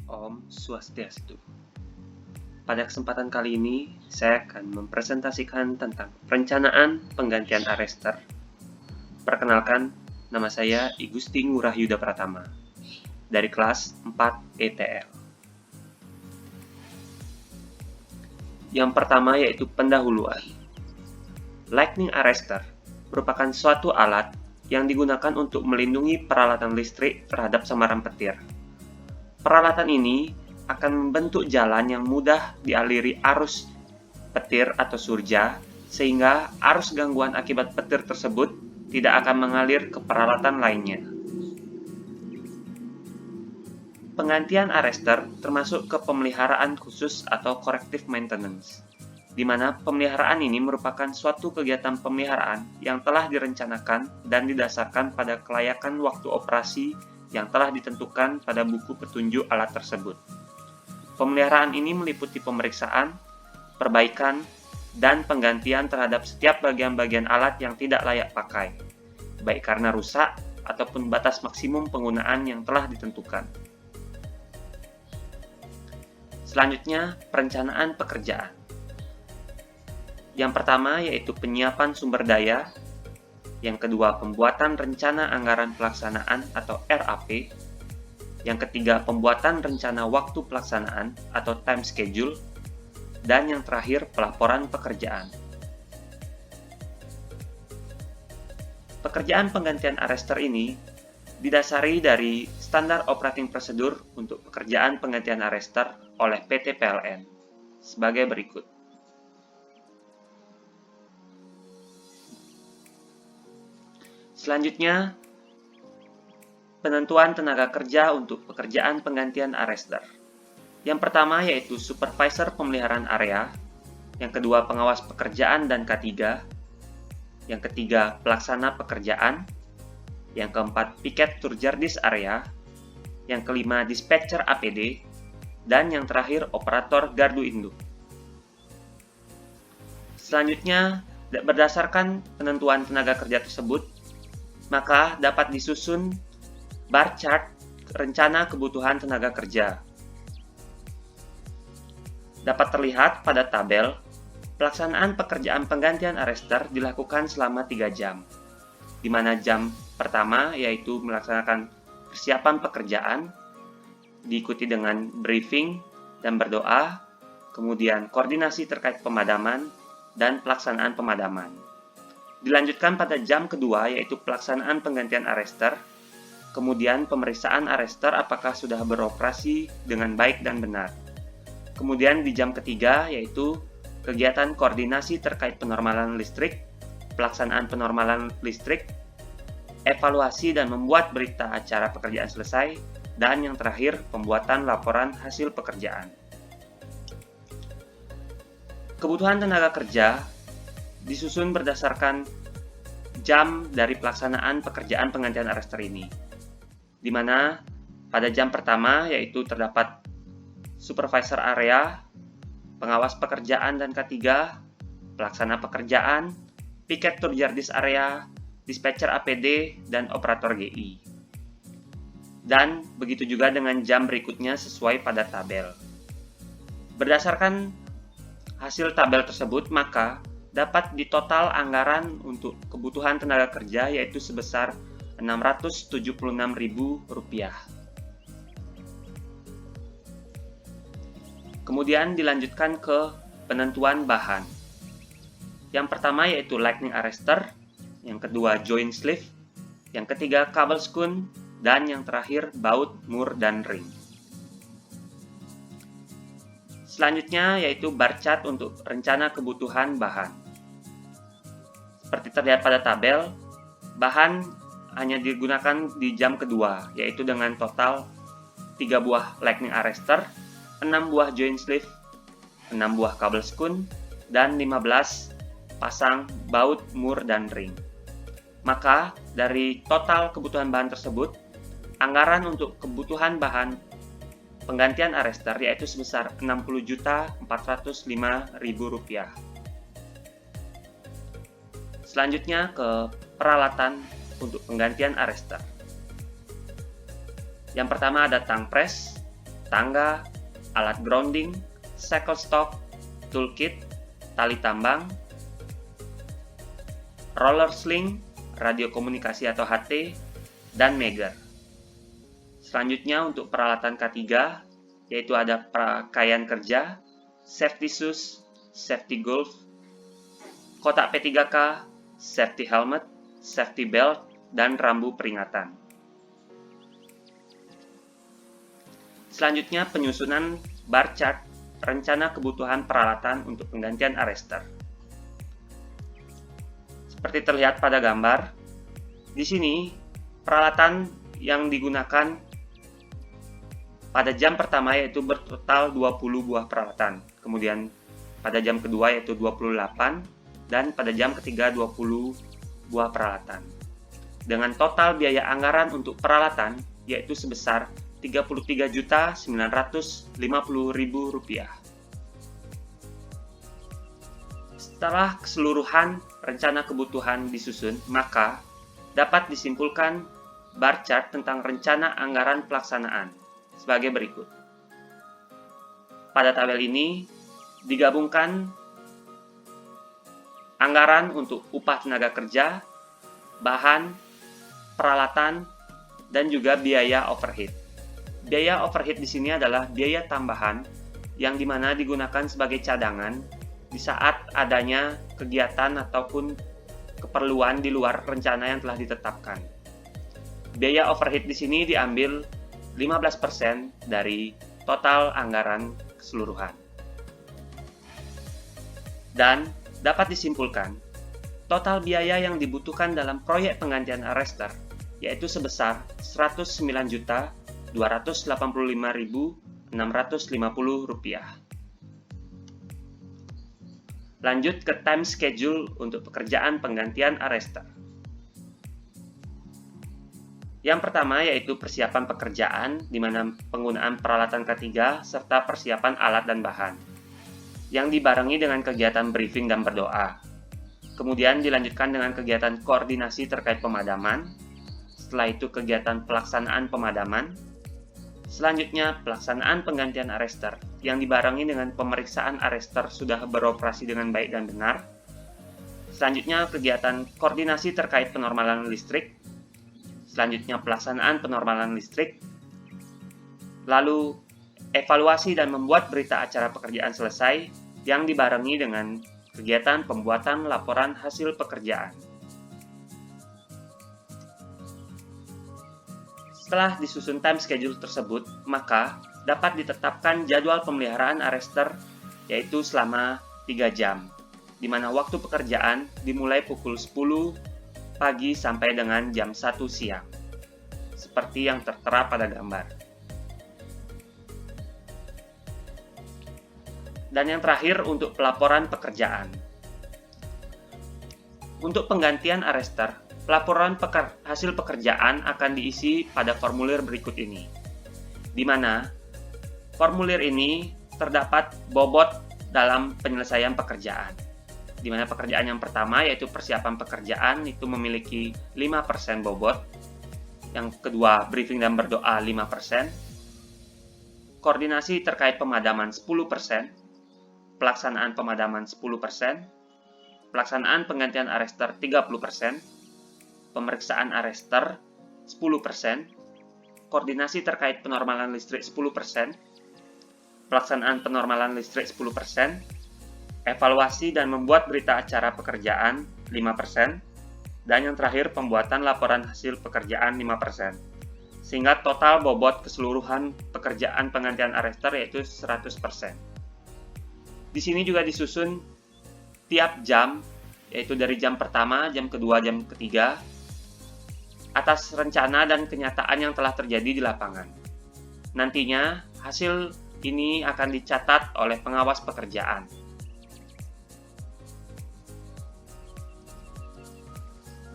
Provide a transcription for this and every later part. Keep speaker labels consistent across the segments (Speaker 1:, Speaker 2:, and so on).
Speaker 1: Om Swastiastu. Pada kesempatan kali ini, saya akan mempresentasikan tentang perencanaan penggantian arrester. Perkenalkan, nama saya I Gusti Ngurah Yuda Pratama, dari kelas 4 ETL. Yang pertama yaitu pendahuluan. Lightning arrester merupakan suatu alat yang digunakan untuk melindungi peralatan listrik terhadap samaran petir. Peralatan ini akan membentuk jalan yang mudah dialiri arus petir atau surja, sehingga arus gangguan akibat petir tersebut tidak akan mengalir ke peralatan lainnya. Penggantian arrester termasuk ke pemeliharaan khusus atau corrective maintenance, di mana pemeliharaan ini merupakan suatu kegiatan pemeliharaan yang telah direncanakan dan didasarkan pada kelayakan waktu operasi yang telah ditentukan pada buku petunjuk alat tersebut. Pemeliharaan ini meliputi pemeriksaan, perbaikan, dan penggantian terhadap setiap bagian-bagian alat yang tidak layak pakai, baik karena rusak ataupun batas maksimum penggunaan yang telah ditentukan. Selanjutnya, perencanaan pekerjaan. Yang pertama yaitu penyiapan sumber daya, yang kedua pembuatan rencana anggaran pelaksanaan atau RAP, yang ketiga pembuatan rencana waktu pelaksanaan atau time schedule, dan yang terakhir pelaporan pekerjaan. Pekerjaan penggantian arrester ini didasari dari standar operating procedure untuk pekerjaan penggantian arrester oleh PT PLN sebagai berikut. Selanjutnya, penentuan tenaga kerja untuk pekerjaan penggantian arrester. Yang pertama yaitu supervisor pemeliharaan area, yang kedua pengawas pekerjaan dan K3, yang ketiga pelaksana pekerjaan, yang keempat piket turjardis area, yang kelima dispatcher APD, dan yang terakhir operator gardu induk. Selanjutnya, berdasarkan penentuan tenaga kerja tersebut, maka dapat disusun bar chart rencana kebutuhan tenaga kerja. Dapat terlihat pada tabel, pelaksanaan pekerjaan penggantian arrester dilakukan selama 3 jam, di mana jam pertama yaitu melaksanakan persiapan pekerjaan, diikuti dengan briefing dan berdoa, kemudian koordinasi terkait pemadaman dan pelaksanaan pemadaman. Dilanjutkan pada jam kedua yaitu pelaksanaan penggantian arrester, kemudian pemeriksaan arrester apakah sudah beroperasi dengan baik dan benar. Kemudian di jam ketiga yaitu kegiatan koordinasi terkait penormalan listrik, pelaksanaan penormalan listrik, evaluasi dan membuat berita acara pekerjaan selesai, dan yang terakhir pembuatan laporan hasil pekerjaan. Kebutuhan tenaga kerja disusun berdasarkan jam dari pelaksanaan pekerjaan penggantian arrester ini, di mana pada jam pertama yaitu terdapat supervisor area, pengawas pekerjaan dan K3, pelaksana pekerjaan, piket turjardis area, dispatcher APD, dan operator GI. Dan begitu juga dengan jam berikutnya sesuai pada tabel. Berdasarkan hasil tabel tersebut, maka dapat ditotal anggaran untuk kebutuhan tenaga kerja yaitu sebesar Rp676.000. Kemudian dilanjutkan ke penentuan bahan. Yang pertama yaitu lightning arrester, yang kedua joint sleeve, yang ketiga kabel skun, dan yang terakhir baut, mur, dan ring. Selanjutnya yaitu bar chart untuk rencana kebutuhan bahan. Seperti terlihat pada tabel, bahan hanya digunakan di jam kedua, yaitu dengan total 3 buah lightning arrester, 6 buah joint sleeve, 6 buah kabel skun, dan 15 pasang baut, mur, dan ring. Maka dari total kebutuhan bahan tersebut, anggaran untuk kebutuhan bahan penggantian arrester yaitu sebesar Rp60.405.000. Selanjutnya ke peralatan untuk penggantian arrester. Yang pertama ada tang press. tangga, alat grounding, cycle stock, toolkit, tali tambang, roller sling, radio komunikasi atau HT, dan meger. Selanjutnya untuk peralatan K3, yaitu ada pakaian kerja, safety shoes, safety glove, kotak P3K, safety helmet, safety belt, dan rambu peringatan. Selanjutnya penyusunan bar chart, rencana kebutuhan peralatan untuk penggantian arrester. Seperti terlihat pada gambar, di sini peralatan yang digunakan pada jam pertama yaitu bertotal 20 buah peralatan. Kemudian pada jam kedua yaitu 28 dan pada jam ketiga 20 buah peralatan. Dengan total biaya anggaran untuk peralatan yaitu sebesar Rp33.950.000. Setelah keseluruhan rencana kebutuhan disusun, maka dapat disimpulkan bar chart tentang rencana anggaran pelaksanaan sebagai berikut. Pada tabel ini digabungkan anggaran untuk upah tenaga kerja, bahan, peralatan, dan juga biaya overhead. Biaya overhead di sini adalah biaya tambahan yang dimana digunakan sebagai cadangan di saat adanya kegiatan ataupun keperluan di luar rencana yang telah ditetapkan. Biaya overhead di sini diambil 15% dari total anggaran keseluruhan. Dan dapat disimpulkan, total biaya yang dibutuhkan dalam proyek penggantian arrester yaitu sebesar Rp109.285.650. Lanjut ke time schedule untuk pekerjaan penggantian arrester. Yang pertama yaitu persiapan pekerjaan, di mana penggunaan peralatan K3 serta persiapan alat dan bahan, yang dibarengi dengan kegiatan briefing dan berdoa. Kemudian dilanjutkan dengan kegiatan koordinasi terkait pemadaman, setelah itu kegiatan pelaksanaan pemadaman, selanjutnya pelaksanaan penggantian arrester, yang dibarengi dengan pemeriksaan arrester sudah beroperasi dengan baik dan benar. Selanjutnya kegiatan koordinasi terkait penormalan listrik, selanjutnya pelaksanaan penormalan listrik, lalu evaluasi dan membuat berita acara pekerjaan selesai yang dibarengi dengan kegiatan pembuatan laporan hasil pekerjaan. Setelah disusun time schedule tersebut, maka dapat ditetapkan jadwal pemeliharaan arrester yaitu selama 3 jam, di mana waktu pekerjaan dimulai pukul 10 pagi sampai dengan jam 1 siang, seperti yang tertera pada gambar. Dan yang terakhir untuk pelaporan pekerjaan. Untuk penggantian arrester, pelaporan hasil pekerjaan akan diisi pada formulir berikut ini, di mana formulir ini terdapat bobot dalam penyelesaian pekerjaan, di mana pekerjaan yang pertama yaitu persiapan pekerjaan itu memiliki 5% bobot, yang kedua briefing dan berdoa 5%, koordinasi terkait pemadaman 10%, pelaksanaan pemadaman 10%, pelaksanaan penggantian arrester 30%, pemeriksaan arrester 10%, koordinasi terkait penormalan listrik 10%, pelaksanaan penormalan listrik 10%, evaluasi dan membuat berita acara pekerjaan 5%, dan yang terakhir pembuatan laporan hasil pekerjaan 5%. Sehingga total bobot keseluruhan pekerjaan penggantian arrester yaitu 100%. Di sini juga disusun tiap jam, yaitu dari jam pertama, jam kedua, jam ketiga, atas rencana dan kenyataan yang telah terjadi di lapangan. Nantinya, hasil ini akan dicatat oleh pengawas pekerjaan.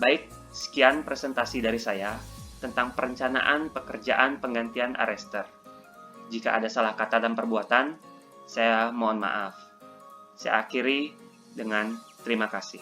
Speaker 1: Baik, sekian presentasi dari saya tentang perencanaan pekerjaan penggantian arrester. Jika ada salah kata dan perbuatan, saya mohon maaf. Saya akhiri dengan terima kasih.